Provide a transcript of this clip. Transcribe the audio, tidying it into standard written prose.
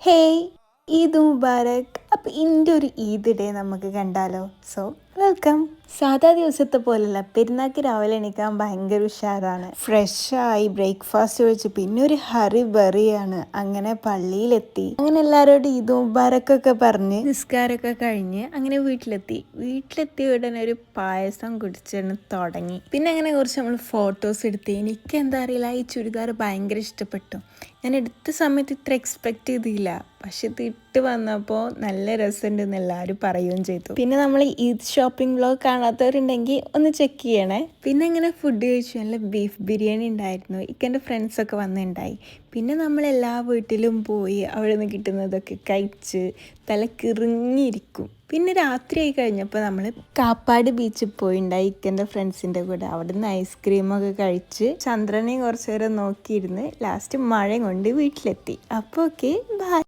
Hey, Eid മുബാരക്. അപ്പോൾ ഇതിൻ്റെ ഒരു ഈദ് ഡേ നമുക്ക് കണ്ടാലോ? So welcome. സാധാ ദിവസത്തെ പോലല്ല, പെരുന്നാൾക്ക് രാവിലെ എണീക്കാൻ ഭയങ്കര ഉഷാറാണ്. ഫ്രഷായി ബ്രേക്ക്ഫാസ്റ്റ് വെച്ച് പിന്നെ ഒരു ഹറി ബറിയാണ്. അങ്ങനെ പള്ളിയിലെത്തി. അങ്ങനെ എല്ലാവരോടും ഈദ് മുബാരക്കൊക്കെ പറഞ്ഞ് നിസ്കാരമൊക്കെ കഴിഞ്ഞ് അങ്ങനെ വീട്ടിലെത്തിയ ഉടനെ ഒരു പായസം കുടിച്ചാണ് തുടങ്ങി. പിന്നെ അങ്ങനെ കുറച്ച് നമ്മൾ ഫോട്ടോസ് എടുത്ത്. എനിക്ക് എന്താ അറിയില്ല, ഈ ചുരിദാർ ഭയങ്കര ഇഷ്ടപ്പെട്ടു. ഞാൻ എടുത്ത സമയത്ത് ഇത്ര എക്സ്പെക്റ്റ് ചെയ്തില്ല, പക്ഷെ ഇത് ഇട്ട് വന്നപ്പോൾ നല്ല രസമുണ്ടെന്ന് എല്ലാവരും പറയുകയും ചെയ്തു. പിന്നെ നമ്മൾ ഈദ് ഷോപ്പിംഗ് വ്ലോഗ് കാണാത്തവരുണ്ടെങ്കിൽ ഒന്ന് ചെക്ക് ചെയ്യണേ. പിന്നെ ഇങ്ങനെ ഫുഡ് കഴിച്ചു. നല്ല ബീഫ് ബിരിയാണി ഉണ്ടായിരുന്നു. എൻ്റെ ഫ്രണ്ട്സൊക്കെ വന്നിട്ടുണ്ടായി. പിന്നെ നമ്മൾ എല്ലാ വീട്ടിലും പോയി അവിടെ നിന്ന് കിട്ടുന്നതൊക്കെ കഴിച്ച് തലക്കിറിങ്ങിയിരിക്കും. പിന്നെ രാത്രി ആയി കഴിഞ്ഞപ്പോൾ നമ്മൾ കാപ്പാട് ബീച്ചിൽ പോയിണ്ടായി എൻ്റെ ഫ്രണ്ട്സിൻ്റെ കൂടെ. അവിടെ നിന്ന് ഐസ്ക്രീമൊക്കെ കഴിച്ച് ചന്ദ്രനെയും കുറച്ച് നേരം നോക്കിയിരുന്ന് ലാസ്റ്റ് മഴ കൊണ്ട് വീട്ടിലെത്തി. അപ്പോൾ ഓക്കെ, ബൈ.